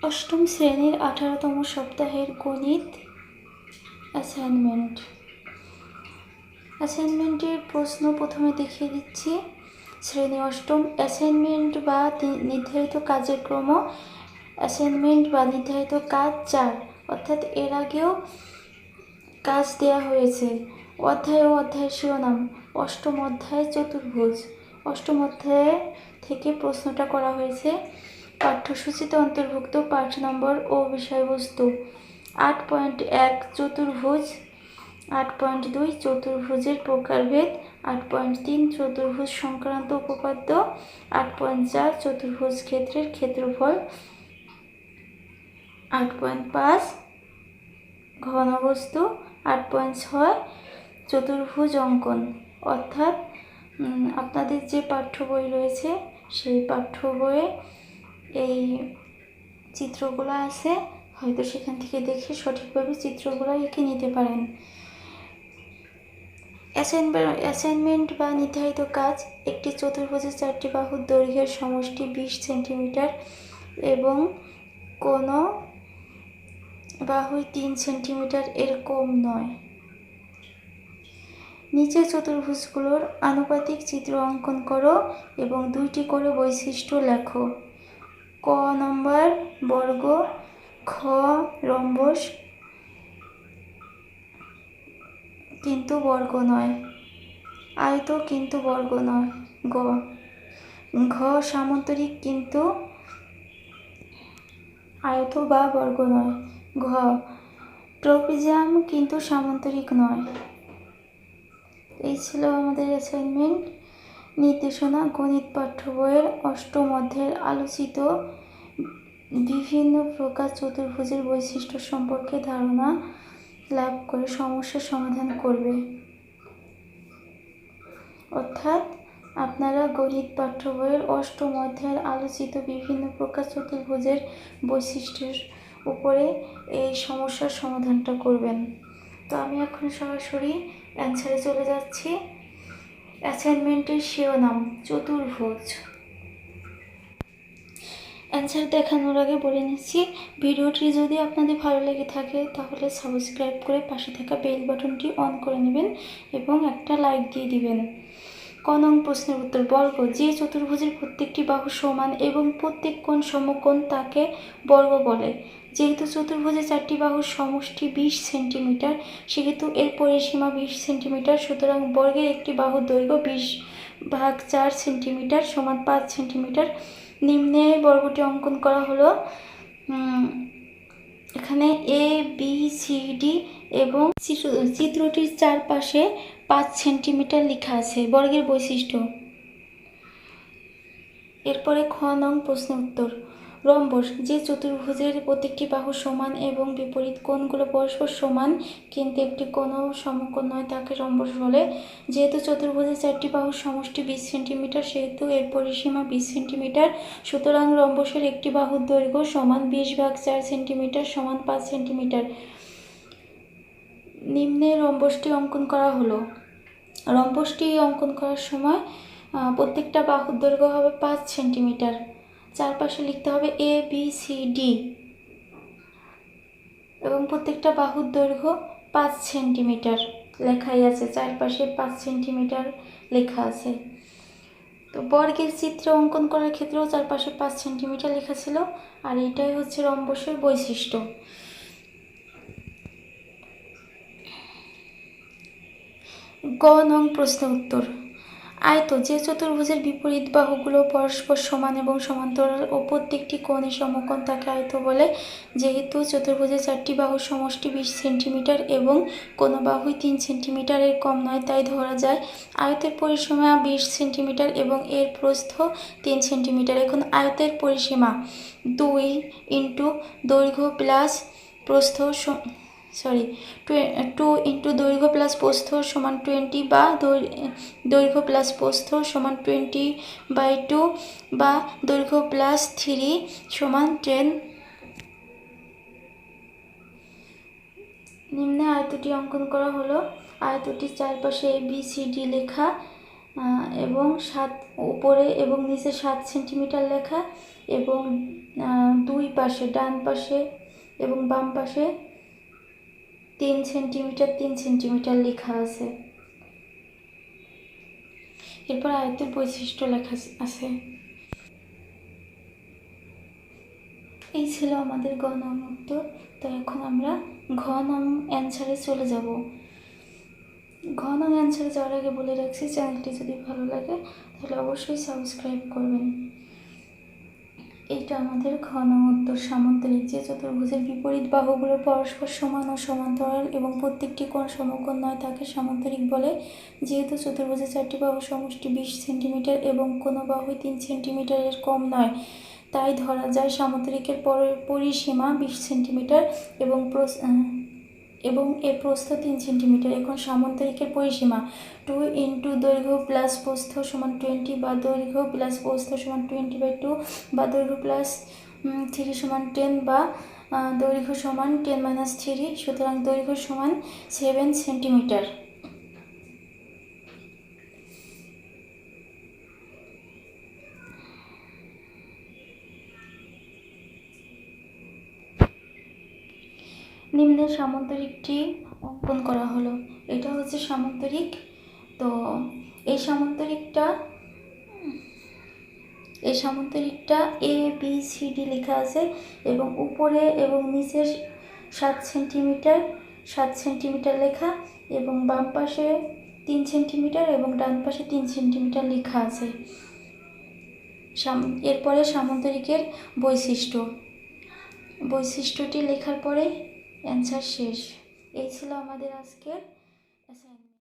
অষ্টম শ্রেণীর 18তম সপ্তাহের গণিত অ্যাসাইনমেন্টের প্রশ্ন প্রথমে দেখিয়ে দিচ্ছি। শ্রেণী অষ্টম। অ্যাসাইনমেন্ট বা নির্ধারিত কাজের ক্রম। অ্যাসাইনমেন্ট বা নির্ধারিত কাজ 4, অর্থাৎ এর আগেও কাজ দেয়া হয়েছে। অধ্যায় ও অধ্যায়ের শিরোনাম। অষ্টম অধ্যায় চতুর্ভুজ। অষ্টম অধ্যায় থেকে প্রশ্নটা করা হয়েছে। পাঠ্যসূচিতে অন্তর্ভুক্ত পাঠ নম্বর ও বিষয়বস্তু: 8.1 চতুর্ভুজ, 8.2 চতুর্ভুজের প্রকারভেদ, 8.3 চতুর্ভুজ সংক্রান্ত উপপাদ্য, 8.4 চতুর্ভুজ ক্ষেত্রের ক্ষেত্রফল, 8.5 ঘনবস্তু, 8.6 চতুর্ভুজ অঙ্কন। অর্থাৎ আপনাদের যে পাঠ্য বই রয়েছে সেই পাঠ্য বইয়ে এই চিত্রগুলো আছে, হয়তো সেখান থেকে দেখে সঠিকভাবে চিত্রগুলো এঁকে নিতে পারেন। অ্যাসাইনমেন্ট বা নির্ধারিত কাজ: একটি চতুর্ভুজের 4টি বাহুর দৈর্ঘ্যের সমষ্টি 20 সেন্টিমিটার এবং কোনো বাহুই 3 সেন্টিমিটার এর কম নয়। নিচের চতুর্ভুজগুলোর আনুপাতিক চিত্র অঙ্কন করো এবং 2টি করে বৈশিষ্ট্য লেখো। ক নম্বর বর্গ, খ রম্বস কিন্তু বর্গ নয়, আয়ত কিন্তু বর্গ নয়। ঘ সামান্তরিক কিন্তু আয়ত বা বর্গ নয়। ঘ ট্রপিজিয়াম কিন্তু সামান্তরিক নয়। এই ছিল আমাদের অ্যাসাইনমেন্ট। নির্দেশনা: গণিত পাঠ্য বইয়ের অষ্টম অধ্যায়ের আলোচিত বিভিন্ন প্রকার চতুর্ভুজের বৈশিষ্ট্য সম্পর্কে ধারণা লাভ করে সমস্যার সমাধান করবে। অর্থাৎ আপনারা গণিত পাঠ্য বইয়ের অষ্টম অধ্যায়ের আলোচিত বিভিন্ন প্রকার চতুর্ভুজের বৈশিষ্ট্যের উপরে এই সমস্যার সমাধানটা করবেন। তো আমি এখন সরাসরি অ্যান্সারে চলে যাচ্ছি। অ্যাসাইনমেন্টের শিরোনাম চতুর্ভুজ। অ্যান্সার দেখানোর আগে বলে নিচ্ছি, ভিডিওটি যদি আপনাদের ভালো লেগে থাকে তাহলে সাবস্ক্রাইব করে পাশে থাকা বেল বাটনটি অন করে নেবেন এবং একটা লাইক দিয়ে দিবেন। ক নং প্রশ্নের উত্তর: বর্গ। যে চতুর্ভুজের প্রত্যেকটি বাহু সমান এবং প্রত্যেক কোণ সমকোণ তাকে বর্গ বলে। যেহেতু চতুর্ভুজে 4টি বাহুর সমষ্টি 20 সেন্টিমিটার, সেহেতু এর পরিসীমা 20 সেন্টিমিটার। সুতরাং বর্গের একটি বাহুর দৈর্ঘ্য 20/4 সেন্টিমিটার সমান 5 সেন্টিমিটার। নিম্নে বর্গটি অঙ্কন করা হলো। এখানে এ বি সি ডি এবং চিত্রটির চারপাশে 5 সেন্টিমিটার লেখা আছে। বর্গের বৈশিষ্ট্য। এরপরে খ নং প্রশ্নের উত্তর: রম্বস। যে চতুর্ভুজের প্রত্যেকটি বাহু সমান এবং বিপরীত কোণগুলো পরস্পর সমান কিন্তু একটি কোণও সমকোণ নয় তাকে রম্বস বলে। যেহেতু চতুর্ভুজের 4টি বাহুর সমষ্টি 20 সেন্টিমিটার, সেহেতু এর পরিসীমা 20 সেন্টিমিটার। সুতরাং রম্বসের একটি বাহুর দৈর্ঘ্য সমান 20/4 সেন্টিমিটার সমান 5 সেন্টিমিটার। নিম্নে রম্বসটি অঙ্কন করা হলো। রম্বসটি অঙ্কন করার সময় প্রত্যেকটা বাহুর দৈর্ঘ্য হবে 5 সেন্টিমিটার। চারপাশে লিখতে হবে এ বি সি ডি এবং প্রত্যেকটা বাহুর দৈর্ঘ্য 5 সেন্টিমিটার লেখাই আছে, চারপাশে 5 সেন্টিমিটার লেখা আছে। তো বর্গের চিত্র অঙ্কন করার ক্ষেত্রেও চারপাশে 5 সেন্টিমিটার লেখা ছিল। আর এটাই হচ্ছে রম্বসের বৈশিষ্ট্য। গ নং প্রশ্নের উত্তর: আয়ত। যে চতুর্ভুজের বিপরীত বাহুগুলো পরস্পর সমান এবং সমান্তরাল ও প্রত্যেকটি কোণে সমকোণ তাকে আয়ত বলে। যেহেতু চতুর্ভুজের 4টি বাহুর সমষ্টি 20 সেন্টিমিটার এবং কোনো বাহুই 3 সেন্টিমিটারের কম নয়, তাই ধরা যায় আয়তের পরিসীমা 20 সেন্টিমিটার এবং এর প্রস্থ 3 সেন্টিমিটার। এখন আয়তের পরিসীমা 2 ইন্টু দৈর্ঘ্য প্লাস প্রস্থ 2 ইন্টু দৈর্ঘ্য প্লাস প্রস্থ সমান 20 বা দৈর্ঘ্য প্লাস প্রস্থ সমান 20/2 বা দৈর্ঘ্য প্লাস 3 সমান 10। নিম্নে আয়তটি অঙ্কন করা হলো। আয়তটির চারপাশে এ বি সি ডি লেখা এবং উপরে এবং নিচে 7 সেন্টিমিটার লেখা এবং দুই পাশে ডান পাশে এবং বাম পাশে 3 সেন্টিমিটার 3 সেন্টিমিটার লেখা আছে। এরপর আয়তের বৈশিষ্ট্য লেখা আছে। এই ছিল আমাদের গ নং উত্তর। তো এখন আমরা ঘ নং অ্যান্সারে চলে যাব। ঘ নং অ্যান্সারে যাওয়ার আগে বলে রাখছি, চ্যানেলটি যদি ভালো লাগে তাহলে অবশ্যই সাবস্ক্রাইব করবেন। এইটা আমাদের ঘ নং উত্তর। সামান্তরিক যে চতুর্ভুজের বিপরীত বাহুগুলো পরস্পর সমান ও সমান্তরাল এবং প্রত্যেকটি কোণ সমকোণ নয় তাকে সামান্তরিক বলে। যেহেতু চতুর্ভুজের 4টি বাহুর সমষ্টি 20 সেন্টিমিটার এবং কোনো বাহুই 3 সেন্টিমিটারের কম নয়, তাই ধরা যায় সামান্তরিকের পরিসীমা 20 সেন্টিমিটার এবং এর প্রস্থ 3 সেন্টিমিটার। এখন সামান্তরিকের পরিসীমা 2 ইন্টু দৈর্ঘ্য প্লাস প্রস্থ সমান 20 বা দৈর্ঘ্য প্লাস প্রস্থ সমান 20/2 বা দৈর্ঘ্য প্লাস 3 সমান 10 বা দৈর্ঘ্য সমান 10 - 3। সুতরাং দৈর্ঘ্য সমান 7 সেন্টিমিটার। নিম্নে সামান্তরিকটি অঙ্কন করা হলো। এটা হচ্ছে সামান্তরিক। তো এই সামান্তরিকটা ABCD লেখা আছে এবং উপরে এবং নিচে 7 সেন্টিমিটার লেখা এবং বাম পাশে 3 সেন্টিমিটার এবং ডান পাশে 3 সেন্টিমিটার লেখা আছে। এরপরে সামান্তরিকের বৈশিষ্ট্যটি লেখার পরে অ্যান্সার শেষ। এই ছিল আমাদের আজকের